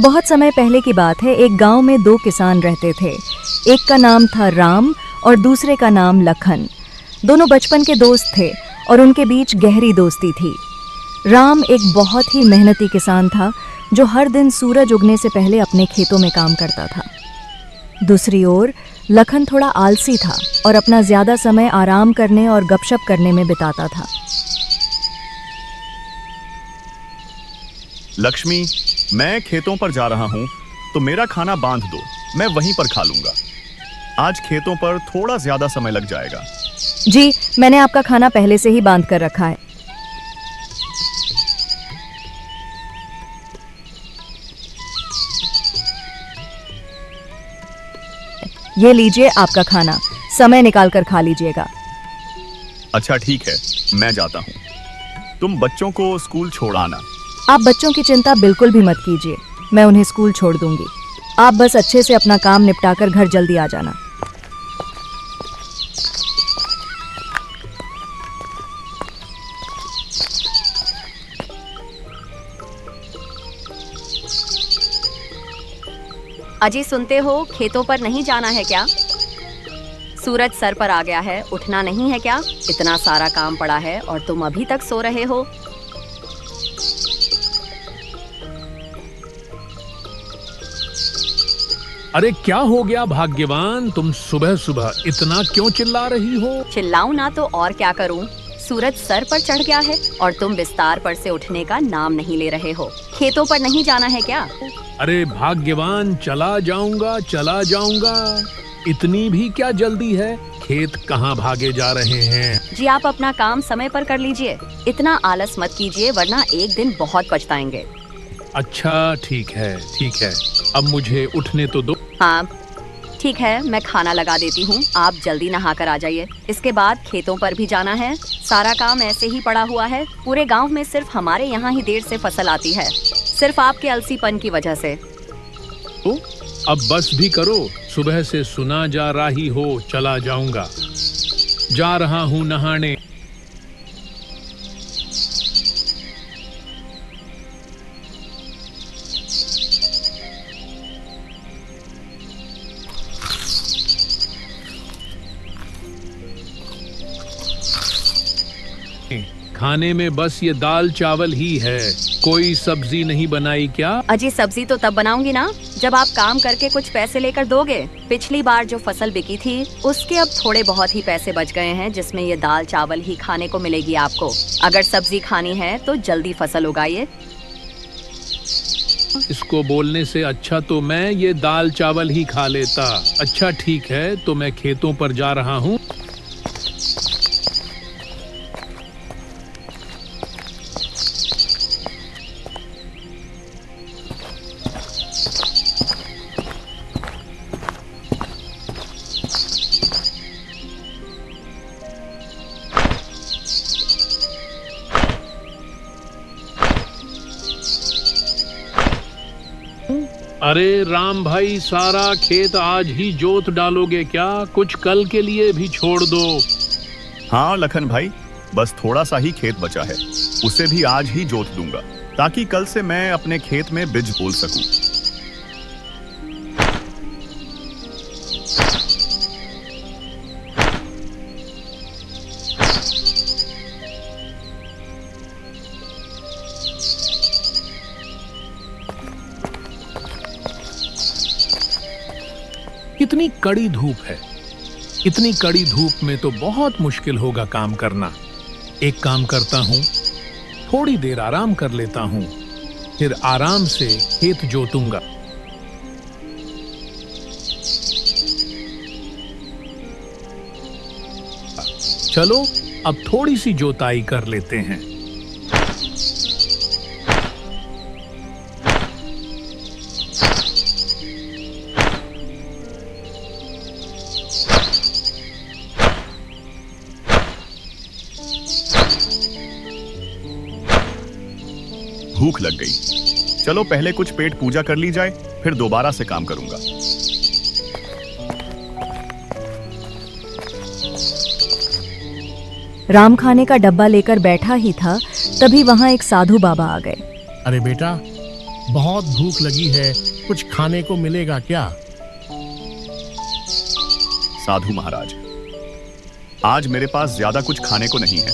बहुत समय पहले की बात है। एक गांव में दो किसान रहते थे। एक का नाम था राम और दूसरे का नाम लखन। दोनों बचपन के दोस्त थे और उनके बीच गहरी दोस्ती थी। राम एक बहुत ही मेहनती किसान था जो हर दिन सूरज उगने से पहले अपने खेतों में काम करता था। दूसरी ओर लखन थोड़ा आलसी था और अपना ज्यादा समय आराम करने और गपशप करने में बिताता था। लक्ष्मी, मैं खेतों पर जा रहा हूँ तो मेरा खाना बांध दो, मैं वहीं पर खा लूंगा। आज खेतों पर थोड़ा ज्यादा समय लग जाएगा। जी, मैंने आपका खाना पहले से ही बांध कर रखा है। ये लीजिए आपका खाना, समय निकाल कर खा लीजिएगा। अच्छा ठीक है, मैं जाता हूँ। तुम बच्चों को स्कूल छोड़ आना। आप बच्चों की चिंता बिल्कुल भी मत कीजिए, मैं उन्हें स्कूल छोड़ दूंगी। आप बस अच्छे से अपना काम निपटाकर घर जल्दी आ जाना। अजी सुनते हो, खेतों पर नहीं जाना है क्या? सूरज सर पर आ गया है, उठना नहीं है क्या? इतना सारा काम पड़ा है और तुम अभी तक सो रहे हो। अरे क्या हो गया भाग्यवान, तुम सुबह सुबह इतना क्यों चिल्ला रही हो? चिल्लाऊं ना तो और क्या करूं? सूरज सर पर चढ़ गया है और तुम बिस्तार पर से उठने का नाम नहीं ले रहे हो। खेतों पर नहीं जाना है क्या? अरे भाग्यवान, चला जाऊंगा। इतनी भी क्या जल्दी है? खेत कहाँ भागे जा रहे हैं? जी आप अपना काम समय पर कर लीजिए। इतना आलस मत कीजिए वरना एक दिन बहुत पछताएंगे। अच्छा ठीक है, अब मुझे उठने तो दो। हाँ ठीक है, मैं खाना लगा देती हूँ। आप जल्दी नहा कर आ जाइए। इसके बाद खेतों पर भी जाना है। सारा काम ऐसे ही पड़ा हुआ है। पूरे गांव में सिर्फ हमारे यहाँ ही देर से फसल आती है, सिर्फ आपके अलसीपन की वजह से। तो अब बस भी करो, सुबह से सुना जा रही हो चला जाऊंगा। जा रहा हूँ नहाने। खाने में बस ये दाल चावल ही है, कोई सब्जी नहीं बनाई क्या? अजी सब्जी तो तब बनाऊंगी ना जब आप काम करके कुछ पैसे लेकर दोगे। पिछली बार जो फसल बिकी थी उसके अब थोड़े बहुत ही पैसे बच गए हैं, जिसमें ये दाल चावल ही खाने को मिलेगी आपको। अगर सब्जी खानी है तो जल्दी फसल उगाइए। इसको बोलने से अच्छा तो मैं ये दाल चावल ही खा लेता। अच्छा ठीक है, तो मैं खेतों पर जा रहा हूँ। अरे राम भाई, सारा खेत आज ही जोत डालोगे क्या? कुछ कल के लिए भी छोड़ दो। हाँ लखन भाई, बस थोड़ा सा ही खेत बचा है, उसे भी आज ही जोत दूंगा ताकि कल से मैं अपने खेत में बीज बोल सकूं। कितनी कड़ी धूप है। इतनी कड़ी धूप में तो बहुत मुश्किल होगा काम करना। एक काम करता हूँ, थोड़ी देर आराम कर लेता हूँ, फिर आराम से खेत जोतूंगा। चलो अब थोड़ी सी जोताई कर लेते हैं। भूख लग गई, चलो पहले कुछ पेट पूजा कर ली जाए, फिर दोबारा से काम करूंगा। राम खाने का डब्बा लेकर बैठा ही था, तभी वहां एक साधु बाबा आ गए। अरे बेटा, बहुत भूख लगी है, कुछ खाने को मिलेगा क्या? साधु महाराज, आज मेरे पास ज्यादा कुछ खाने को नहीं है।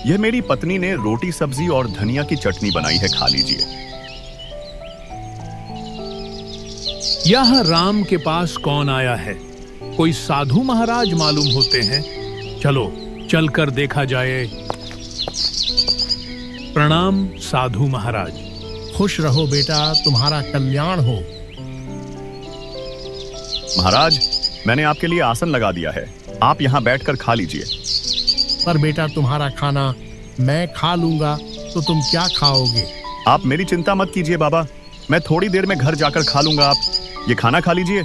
यह मेरी पत्नी ने रोटी सब्जी और धनिया की चटनी बनाई है, खा लीजिए। यह राम के पास कौन आया है? कोई साधु महाराज मालूम होते हैं। चलो चलकर देखा जाए। प्रणाम साधु महाराज। खुश रहो बेटा, तुम्हारा कल्याण हो। महाराज, मैंने आपके लिए आसन लगा दिया है, आप यहाँ बैठकर खा लीजिए। पर बेटा, तुम्हारा खाना मैं खा लूंगा तो तुम क्या खाओगे? आप मेरी चिंता मत कीजिए बाबा, मैं थोड़ी देर में घर जाकर खा लूंगा। आप ये खाना खा लीजिए।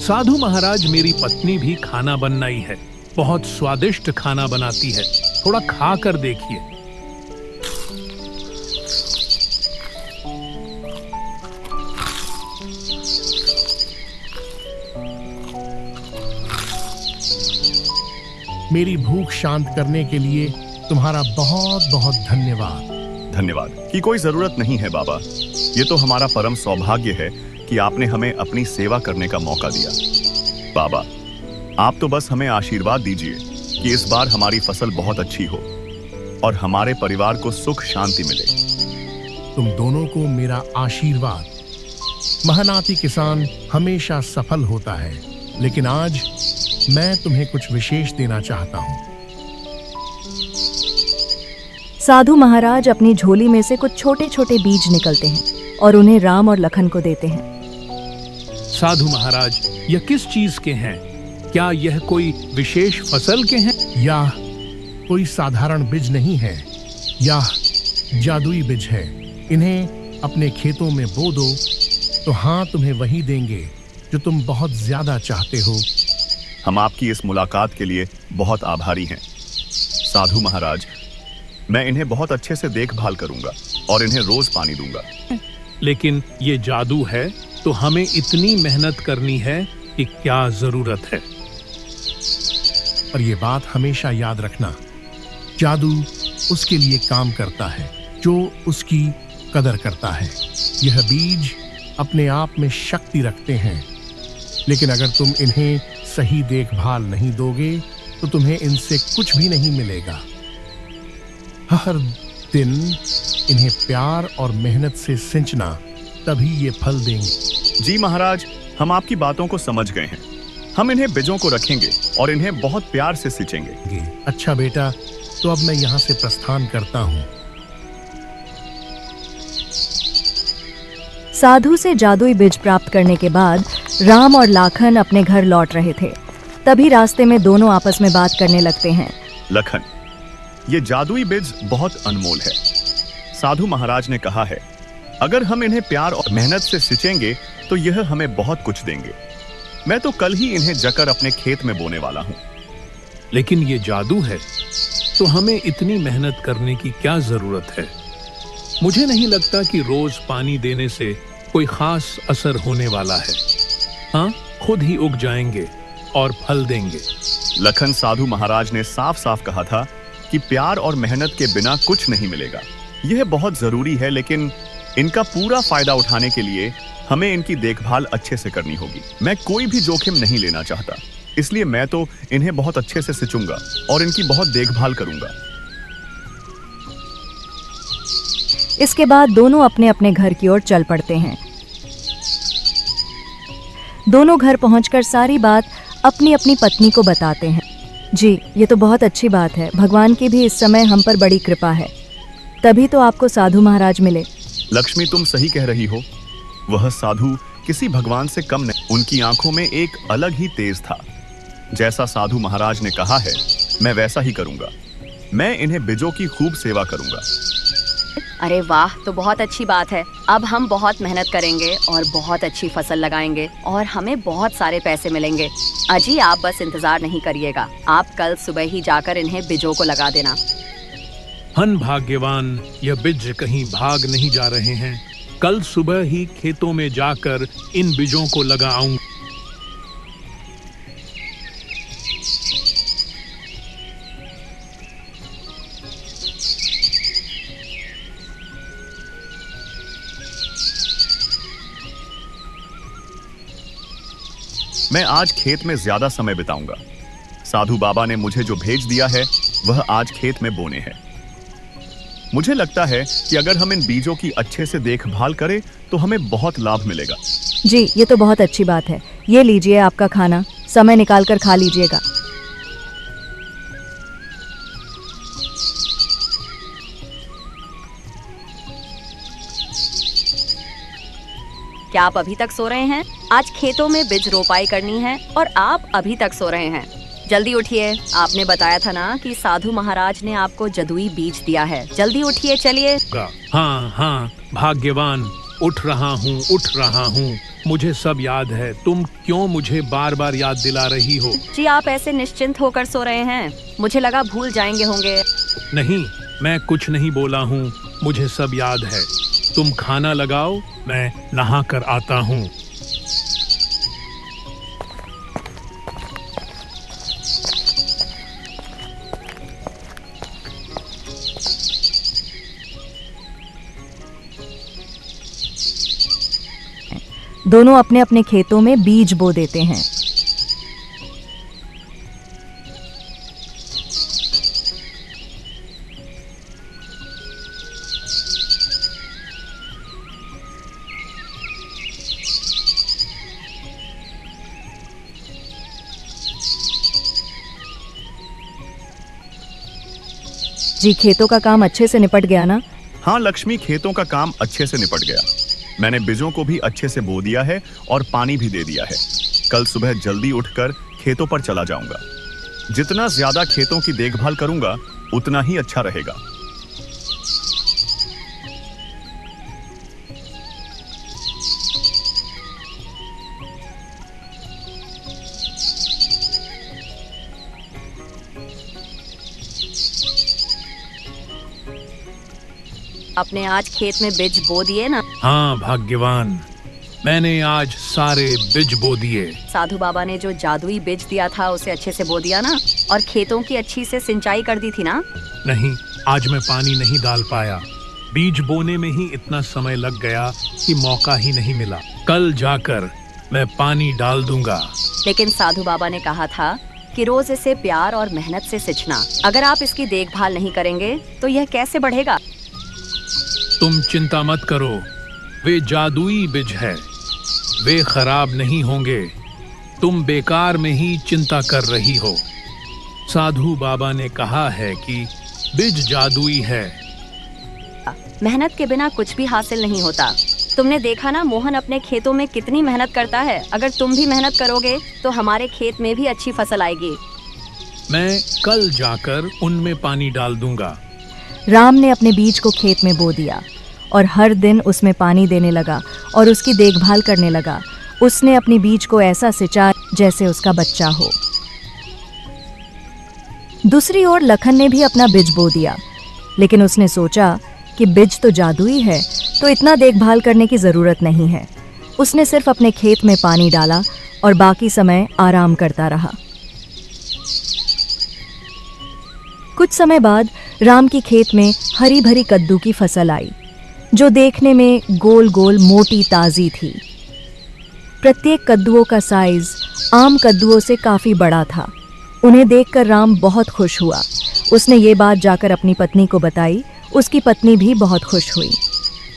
साधु महाराज, मेरी पत्नी भी खाना बनाई है, बहुत स्वादिष्ट खाना बनाती है, थोड़ा खा कर देखिए। मेरी भूख शांत करने के लिए तुम्हारा बहुत बहुत धन्यवाद। धन्यवाद की कोई जरूरत नहीं है बाबा, ये तो हमारा परम सौभाग्य है कि आपने हमें अपनी सेवा करने का मौका दिया। बाबा, आप तो बस हमें आशीर्वाद दीजिए कि इस बार हमारी फसल बहुत अच्छी हो और हमारे परिवार को सुख शांति मिले। तुम दोनों को मेरा आशीर्वाद। मेहनती किसान हमेशा सफल होता है, लेकिन आज मैं तुम्हें कुछ विशेष देना चाहता हूँ। साधु महाराज अपनी झोली में से कुछ छोटे छोटे बीज निकलते हैं और उन्हें राम और लखन को देते हैं। साधु महाराज, यह किस चीज के हैं? क्या यह कोई विशेष फसल के हैं? यह कोई साधारण बीज नहीं है, यह जादुई बीज है। इन्हें अपने खेतों में बो दो तो हाँ, तुम्हें वही देंगे जो तुम बहुत ज्यादा चाहते हो। हम आपकी इस मुलाकात के लिए बहुत आभारी हैं। साधु महाराज, मैं इन्हें बहुत अच्छे से देखभाल करूंगा और इन्हें रोज पानी दूंगा। लेकिन ये जादू है तो हमें इतनी मेहनत करनी है कि क्या जरूरत है? पर यह बात हमेशा याद रखना, जादू उसके लिए काम करता है जो उसकी कदर करता है। यह बीज अपने आप में शक्ति रखते हैं, लेकिन अगर तुम इन्हें सही देखभाल नहीं दोगे तो तुम्हें इनसे कुछ भी नहीं मिलेगा। हर दिन इन्हें प्यार और मेहनत से सिंचना, तभी ये फल देंगे। जी महाराज, हम आपकी बातों को समझ गए हैं। हम इन्हें बीजों को रखेंगे और इन्हें बहुत प्यार से सिंचेंगे। अच्छा बेटा, तो अब मैं यहाँ से प्रस्थान करता हूँ। साधु से जादुई बीज प्राप्त करने के बाद राम और लाखन अपने घर लौट रहे थे। तभी रास्ते में दोनों आपस में बात करने लगते हैं। लखन, ये जादुई बीज बहुत अनमोल है। साधु महाराज ने कहा है, अगर हम इन्हें प्यार और मेहनत से सिंचेंगे तो यह हमें बहुत कुछ देंगे। मैं तो कल ही इन्हें जकर अपने खेत में बोने वाला हूँ। लेकिन ये जादू है तो हमें इतनी मेहनत करने की क्या जरूरत है? मुझे नहीं लगता कि रोज पानी देने से कोई खास असर होने वाला है। हाँ, खुद ही उग जाएंगे और फल देंगे। लखन, साधु महाराज ने साफ साफ कहा था कि प्यार और मेहनत के बिना कुछ नहीं मिलेगा। यह बहुत जरूरी है, लेकिन इनका पूरा फायदा उठाने के लिए हमें इनकी देखभाल अच्छे से करनी होगी। मैं कोई भी जोखिम नहीं लेना चाहता, इसलिए मैं तो इन्हें बहुत अच्छे से सिंचूंगा और इनकी बहुत देखभाल करूंगा। इसके बाद दोनों अपने अपने घर की ओर चल पड़ते हैं। दोनों घर पहुंचकर सारी बात अपनी अपनी पत्नी को बताते हैं। जी, ये तो बहुत अच्छी बात है। भगवान की भी इस समय हम पर बड़ी कृपा है, तभी तो आपको साधु महाराज मिले। लक्ष्मी, तुम सही कह रही हो। वह साधु किसी भगवान से कम नहीं। उनकी आंखों में एक अलग ही तेज था। जैसा साधु महाराज ने कहा है, मैं वैसा ही करूंगा। मैं इन्हें बीजों की खूब सेवा करूंगा। अरे वाह, तो बहुत अच्छी बात है। अब हम बहुत मेहनत करेंगे और बहुत अच्छी फसल लगाएंगे और हमें बहुत सारे पैसे मिलेंगे। अजी, आप बस इंतजार नहीं करिएगा, आप कल सुबह ही जाकर इन्हें बीजों को लगा देना। हन भाग्यवान, यह बीज कहीं भाग नहीं जा रहे हैं। हाँ, खुद ही उग जाएंगे और बहुत अच्छी फसल लगाएंगे। अजी, आप बस इंतजार नहीं करिएगा, आप कल सुबह ही जाकर इन्हें बीजों को लगा देना। कल सुबह ही खेतों में जाकर इन बीजों को लगाऊं। मैं आज खेत में ज्यादा समय बिताऊंगा। साधु बाबा ने मुझे जो भेज दिया है वह आज खेत में बोने हैं। मुझे लगता है कि अगर हम इन बीजों की अच्छे से देखभाल करें तो हमें बहुत लाभ मिलेगा। जी, ये तो बहुत अच्छी बात है। ये लीजिए आपका खाना, समय निकाल कर खा लीजिएगा। क्या आप अभी तक सो रहे हैं? आज खेतों में बीज रोपाई करनी है और आप अभी तक सो रहे हैं। जल्दी उठिए। आपने बताया था ना कि साधु महाराज ने आपको जदुई बीज दिया है। जल्दी उठिए, चलिए। हाँ हाँ भाग्यवान, उठ रहा हूँ। मुझे सब याद है। तुम क्यों मुझे बार बार याद दिला रही हो? जी, आप ऐसे निश्चिंत होकर सो रहे हैं, मुझे लगा भूल जाएंगे होंगे। नहीं, मैं कुछ नहीं बोला हूँ, मुझे सब याद है। तुम खाना लगाओ, मैं नहा कर आता हूँ। दोनों अपने अपने खेतों में बीज बो देते हैं। जी, खेतों का काम अच्छे से निपट गया ना? हाँ लक्ष्मी, खेतों का काम अच्छे से निपट गया। मैंने बीजों को भी अच्छे से बो दिया है और पानी भी दे दिया है। कल सुबह जल्दी उठकर खेतों पर चला जाऊंगा। जितना ज्यादा खेतों की देखभाल करूंगा उतना ही अच्छा रहेगा। आपने आज खेत में बीज बो दिए ना? हाँ भाग्यवान, मैंने आज सारे बीज बो दिए। साधु बाबा ने जो जादुई बीज दिया था उसे अच्छे से बो दिया ना? और खेतों की अच्छी से सिंचाई कर दी थी ना? नहीं, आज मैं पानी नहीं डाल पाया। बीज बोने में ही इतना समय लग गया कि मौका ही नहीं मिला। कल जाकर मैं पानी डाल दूंगा। लेकिन साधु बाबा ने कहा था कि रोज इसे प्यार और मेहनत से सिंचना। अगर आप इसकी देखभाल नहीं करेंगे तो यह कैसे बढ़ेगा? तुम चिंता मत करो, वे जादुई बीज है, वे खराब नहीं होंगे। तुम बेकार में ही चिंता कर रही हो। साधु बाबा ने कहा है कि बीज जादुई है। मेहनत के बिना कुछ भी हासिल नहीं होता। तुमने देखा ना मोहन अपने खेतों में कितनी मेहनत करता है। अगर तुम भी मेहनत करोगे तो हमारे खेत में भी अच्छी फसल आएगी। मैं कल जाकर उनमें पानी डाल दूंगा। राम ने अपने बीज को खेत में बो दिया और हर दिन उसमें पानी देने लगा और उसकी देखभाल करने लगा। उसने अपनी बीज को ऐसा सिंचा जैसे उसका बच्चा हो। दूसरी ओर लखन ने भी अपना बीज बो दिया, लेकिन उसने सोचा कि बीज तो जादुई है तो इतना देखभाल करने की जरूरत नहीं है। उसने सिर्फ अपने खेत में पानी डाला और बाकी समय आराम करता रहा। कुछ समय बाद राम की खेत में हरी भरी कद्दू की फसल आई, जो देखने में गोल गोल मोटी ताजी थी। प्रत्येक कद्दुओं का साइज आम कद्दुओं से काफी बड़ा था। उन्हें देखकर राम बहुत खुश हुआ। उसने ये बात जाकर अपनी पत्नी को बताई। उसकी पत्नी भी बहुत खुश हुई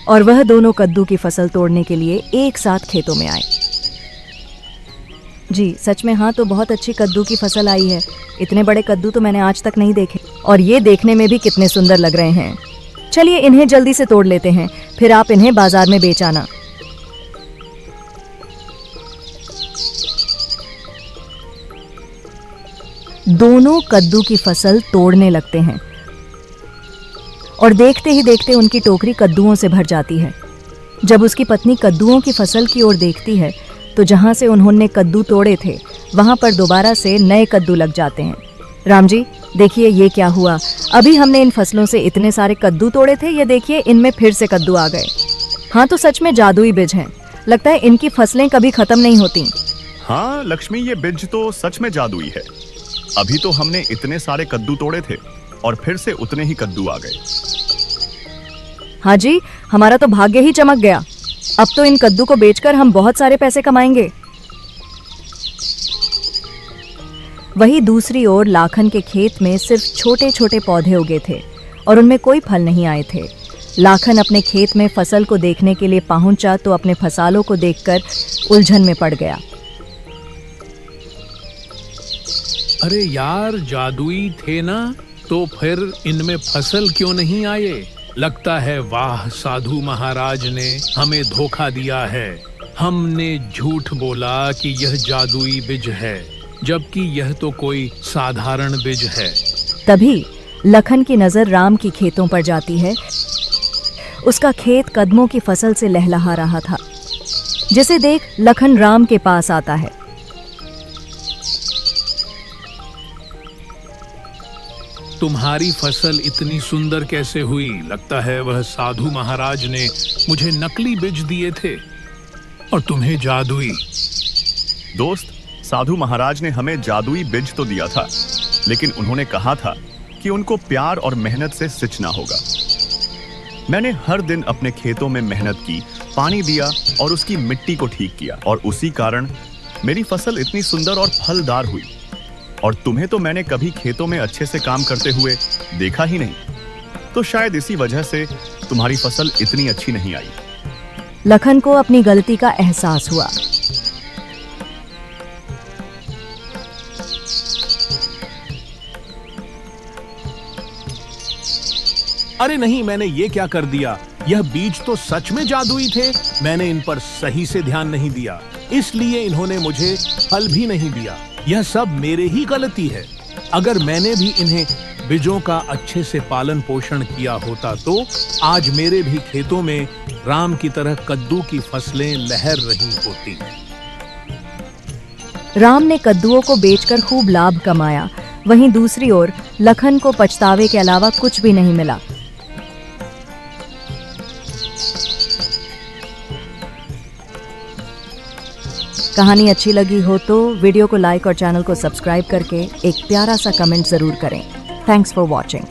और वह दोनों कद्दू की फसल तोड़ने के लिए एक साथ खेतों में आए। जी सच में, हाँ तो बहुत अच्छी कद्दू की फसल आई है। इतने बड़े कद्दू तो मैंने आज तक नहीं देखे और ये देखने में भी कितने सुंदर लग रहे हैं। चलिए इन्हें जल्दी से तोड़ लेते हैं, फिर आप इन्हें बाजार में बेच आना। दोनों कद्दू की फसल तोड़ने लगते हैं और देखते ही देखते उनकी टोकरी कद्दुओं से भर जाती है। जब उसकी पत्नी कद्दुओं की फसल की ओर देखती है तो जहां से उन्होंने कद्दू तोड़े थे वहां पर दोबारा से नए कद्दू लग जाते हैं। राम जी देखिए ये क्या हुआ। अभी हमने इन फसलों से इतने सारे कद्दू तोड़े थे, ये देखिए इनमें फिर से कद्दू आ गए। हाँ, तो सच में जादुई बीज हैं। लगता है इनकी फसलें कभी खत्म नहीं होती। हाँ लक्ष्मी, ये बीज तो सच में जादुई है। अभी तो हमने इतने सारे कद्दू तोड़े थे और फिर से उतने ही कद्दू आ गए। हाँ जी, हमारा तो भाग्य ही चमक गया। अब तो इन कद्दू को बेचकर हम बहुत सारे पैसे कमाएंगे। वहीं दूसरी ओर लाखन के खेत में सिर्फ छोटे छोटे पौधे उगे थे और उनमें कोई फल नहीं आए थे। लाखन अपने खेत में फसल को देखने के लिए पहुंचा तो अपने फसालों को देखकर उलझन में पड़ गया। अरे यार, जादुई थे ना, तो फिर इनमें फसल क्यों नहीं आए? लगता है वाह, साधु महाराज ने हमें धोखा दिया है। हमने झूठ बोला कि यह जादुई बीज है, जबकि यह तो कोई साधारण बीज है। तभी लखन की नजर राम की खेतों पर जाती है। उसका खेत कदमों की फसल से लहलहा रहा था, जिसे देख लखन राम के पास आता है। तुम्हारी फसल इतनी सुंदर कैसे हुई? लगता है वह साधु महाराज ने मुझे नकली बीज दिए थे और तुम्हें जादुई। दोस्त, साधु महाराज ने हमें जादुई बीज तो दिया था, लेकिन उन्होंने कहा था कि उनको प्यार और मेहनत से सिंचना होगा। मैंने हर दिन अपने खेतों में मेहनत की, पानी दिया और उसकी मिट्टी को ठीक किया, और उसी कारण मेरी फसल इतनी सुंदर और फलदार हुई। और तुम्हें तो मैंने कभी खेतों में अच्छे से काम करते हुए देखा ही नहीं, तो शायद इसी वजह से तुम्हारी फसल इतनी अच्छी नहीं आई। लखन को अपनी गलती का एहसास हुआ। अरे नहीं, मैंने ये क्या कर दिया? यह बीज तो सच में जादुई थे। मैंने इन पर सही से ध्यान नहीं दिया, इसलिए इन्होंने मुझे फल भी नहीं दिया। यह सब मेरे ही गलती है। अगर मैंने भी इन्हें बीजों का अच्छे से पालन पोषण किया होता तो आज मेरे भी खेतों में राम की तरह कद्दू की फसलें लहर रही होती। राम ने कद्दुओं को बेचकर खूब लाभ कमाया। वहीं दूसरी ओर लखन को पछतावे के अलावा कुछ भी नहीं मिला। कहानी अच्छी लगी हो तो वीडियो को लाइक और चैनल को सब्सक्राइब करके एक प्यारा सा कमेंट जरूर करें। Thanks for watching.